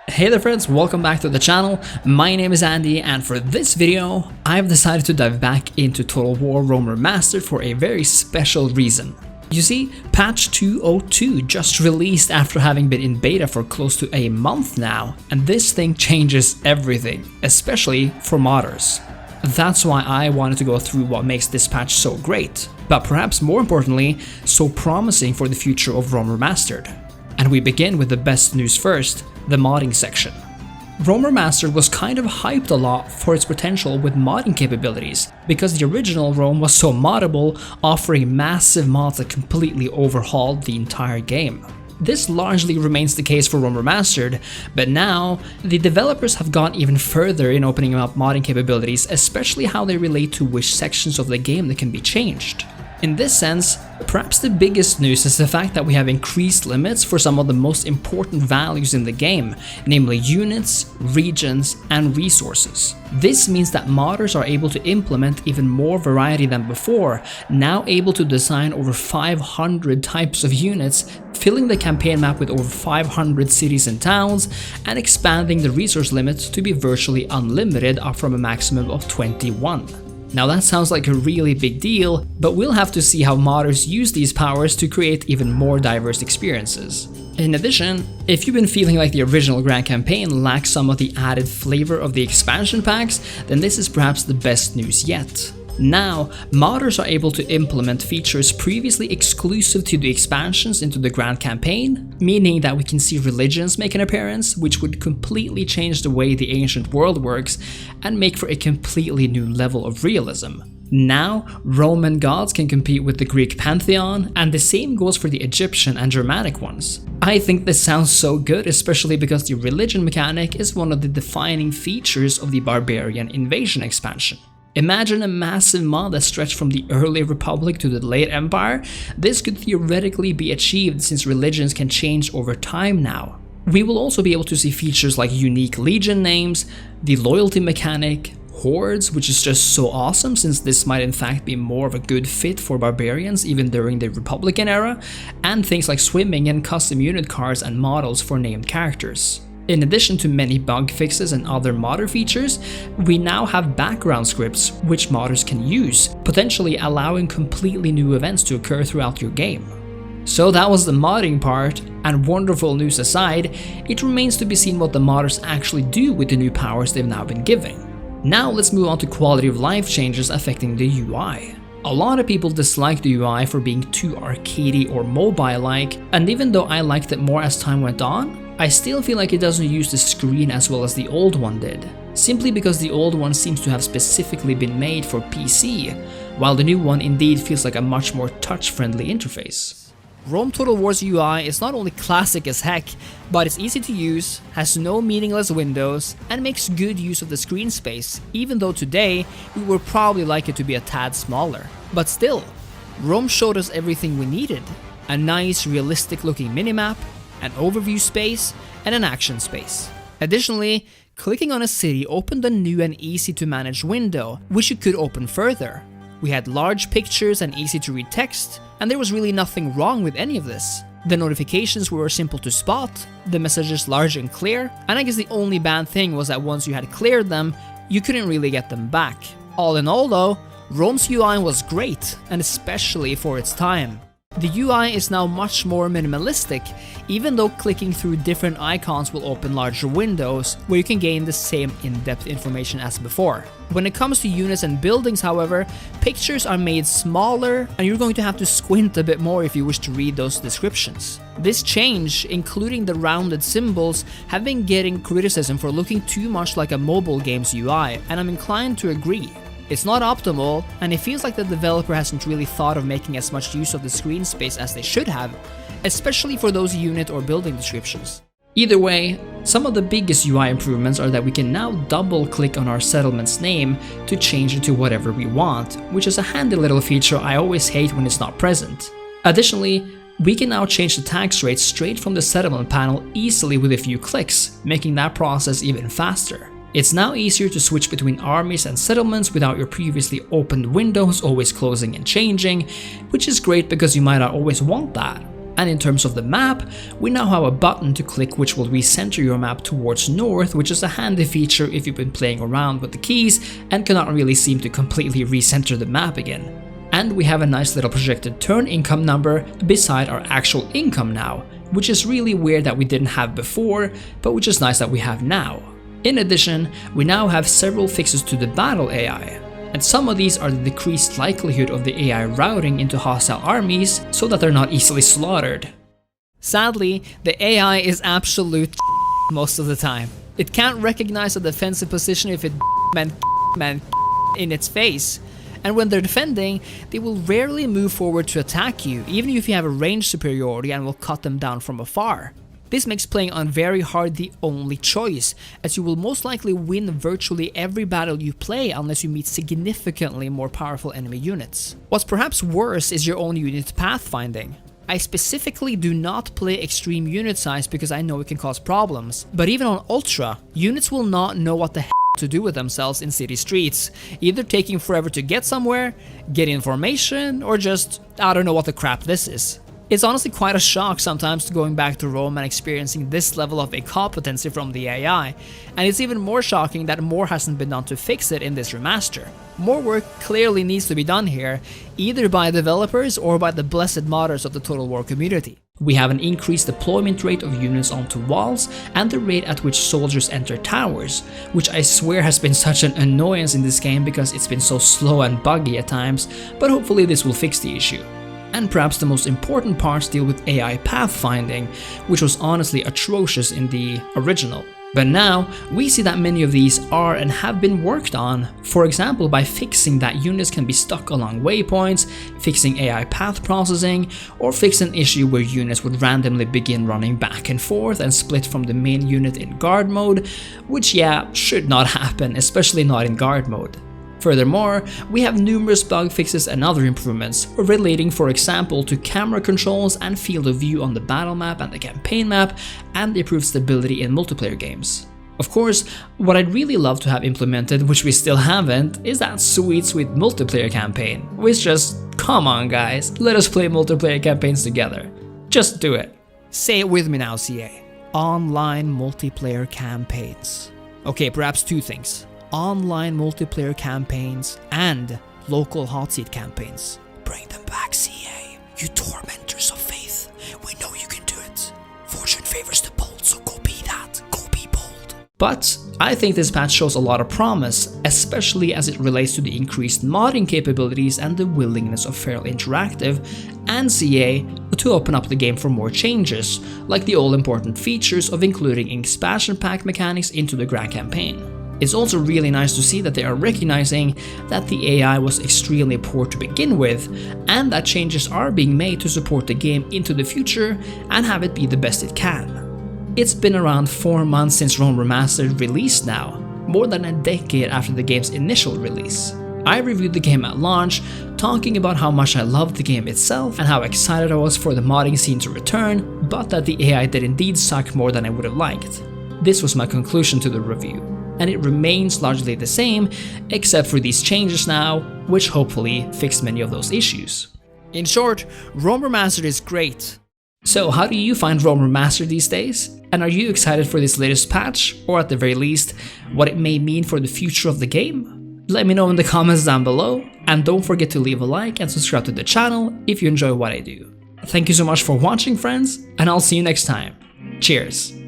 Hey there friends, welcome back to the channel. My name is Andy, and for this video, I've decided to dive back into Total War Rome Remastered for a very special reason. You see, patch 202 just released after having been in beta for close to a month now, and this thing changes everything, especially for modders. That's why I wanted to go through what makes this patch so great, but perhaps more importantly, so promising for the future of Rome Remastered. And we begin with the best news first, the modding section. Rome Remastered was kind of hyped a lot for its potential with modding capabilities, because the original Rome was so moddable, offering massive mods that completely overhauled the entire game. This largely remains the case for Rome Remastered, but now, the developers have gone even further in opening up modding capabilities, especially how they relate to which sections of the game that can be changed. In this sense, perhaps the biggest news is the fact that we have increased limits for some of the most important values in the game, namely units, regions, and resources. This means that modders are able to implement even more variety than before, now able to design over 500 types of units, filling the campaign map with over 500 cities and towns, and expanding the resource limit to be virtually unlimited, up from a maximum of 21. Now that sounds like a really big deal, but we'll have to see how modders use these powers to create even more diverse experiences. In addition, if you've been feeling like the original Grand Campaign lacks some of the added flavor of the expansion packs, then this is perhaps the best news yet. Now, modders are able to implement features previously exclusive to the expansions into the Grand Campaign, meaning that we can see religions make an appearance, which would completely change the way the ancient world works and make for a completely new level of realism. Now, Roman gods can compete with the Greek pantheon, and the same goes for the Egyptian and Germanic ones. I think this sounds so good, especially because the religion mechanic is one of the defining features of the Barbarian Invasion expansion. Imagine a massive mod that stretched from the early Republic to the late Empire. This could theoretically be achieved since religions can change over time now. We will also be able to see features like unique legion names, the loyalty mechanic, hordes, which is just so awesome since this might in fact be more of a good fit for barbarians even during the Republican era, and things like swimming and custom unit cards and models for named characters. In addition to many bug fixes and other modder features, we now have background scripts which modders can use, potentially allowing completely new events to occur throughout your game. So that was the modding part, and wonderful news aside, it remains to be seen what the modders actually do with the new powers they've now been given. Now let's move on to quality of life changes affecting the UI. A lot of people dislike the UI for being too arcadey or mobile-like, and even though I liked it more as time went on, I still feel like it doesn't use the screen as well as the old one did, simply because the old one seems to have specifically been made for PC, while the new one indeed feels like a much more touch-friendly interface. Rome Total War's UI is not only classic as heck, but it's easy to use, has no meaningless windows, and makes good use of the screen space, even though today we would probably like it to be a tad smaller. But still, Rome showed us everything we needed: a nice, realistic looking minimap, an overview space, and an action space. Additionally, clicking on a city opened a new and easy to manage window, which you could open further. We had large pictures and easy to read text, and there was really nothing wrong with any of this. The notifications were simple to spot, the messages large and clear, and I guess the only bad thing was that once you had cleared them, you couldn't really get them back. All in all though, Rome's UI was great, and especially for its time. The UI is now much more minimalistic, even though clicking through different icons will open larger windows where you can gain the same in-depth information as before. When it comes to units and buildings, however, pictures are made smaller and you're going to have to squint a bit more if you wish to read those descriptions. This change, including the rounded symbols, have been getting criticism for looking too much like a mobile game's UI, and I'm inclined to agree. It's not optimal, and it feels like the developer hasn't really thought of making as much use of the screen space as they should have, especially for those unit or building descriptions. Either way, some of the biggest UI improvements are that we can now double-click on our settlement's name to change it to whatever we want, which is a handy little feature I always hate when it's not present. Additionally, we can now change the tax rate straight from the settlement panel easily with a few clicks, making that process even faster. It's now easier to switch between armies and settlements without your previously opened windows always closing and changing, which is great because you might not always want that. And in terms of the map, we now have a button to click which will recenter your map towards north, which is a handy feature if you've been playing around with the keys and cannot really seem to completely recenter the map again. And we have a nice little projected turn income number beside our actual income now, which is really weird that we didn't have before, but which is nice that we have now. In addition, we now have several fixes to the battle AI. And some of these are the decreased likelihood of the AI routing into hostile armies so that they're not easily slaughtered. Sadly, the AI is absolute most of the time. It can't recognize a defensive position if it meant in its face. And when they're defending, they will rarely move forward to attack you, even if you have a range superiority and will cut them down from afar. This makes playing on very hard the only choice, as you will most likely win virtually every battle you play unless you meet significantly more powerful enemy units. What's perhaps worse is your own unit pathfinding. I specifically do not play extreme unit size because I know it can cause problems, but even on Ultra, units will not know what the hell to do with themselves in city streets, either taking forever to get somewhere, get information, or just, I don't know what the crap this is. It's honestly quite a shock sometimes going back to Rome and experiencing this level of incompetency from the AI, and it's even more shocking that more hasn't been done to fix it in this remaster. More work clearly needs to be done here, either by developers or by the blessed modders of the Total War community. We have an increased deployment rate of units onto walls and the rate at which soldiers enter towers, which I swear has been such an annoyance in this game because it's been so slow and buggy at times, but hopefully this will fix the issue. And perhaps the most important parts deal with AI pathfinding, which was honestly atrocious in the original. But now, we see that many of these are and have been worked on, for example by fixing that units can be stuck along waypoints, fixing AI path processing, or fix an issue where units would randomly begin running back and forth and split from the main unit in guard mode, which should not happen, especially not in guard mode. Furthermore, we have numerous bug fixes and other improvements, relating for example to camera controls and field of view on the battle map and the campaign map, and the improved stability in multiplayer games. Of course, what I'd really love to have implemented, which we still haven't, is that sweet multiplayer campaign, which just, come on guys, let us play multiplayer campaigns together. Just do it. Say it with me now, CA. Online multiplayer campaigns. Okay, perhaps two things. Online multiplayer campaigns and local hot seat campaigns. Bring them back, CA. You tormentors of faith. We know you can do it. Fortune favors the bold, so go be that. Go be bold. But I think this patch shows a lot of promise, especially as it relates to the increased modding capabilities and the willingness of Feral Interactive and CA to open up the game for more changes, like the all-important features of including expansion pack mechanics into the Grand Campaign. It's also really nice to see that they are recognizing that the AI was extremely poor to begin with, and that changes are being made to support the game into the future and have it be the best it can. It's been around 4 months since Rome Remastered released now, more than a decade after the game's initial release. I reviewed the game at launch, talking about how much I loved the game itself and how excited I was for the modding scene to return, but that the AI did indeed suck more than I would have liked. This was my conclusion to the review, and it remains largely the same, except for these changes now, which hopefully fix many of those issues. In short, Rome Remastered is great. So how do you find Rome Remastered these days? And are you excited for this latest patch, or at the very least, what it may mean for the future of the game? Let me know in the comments down below, and don't forget to leave a like and subscribe to the channel if you enjoy what I do. Thank you so much for watching, friends, and I'll see you next time. Cheers!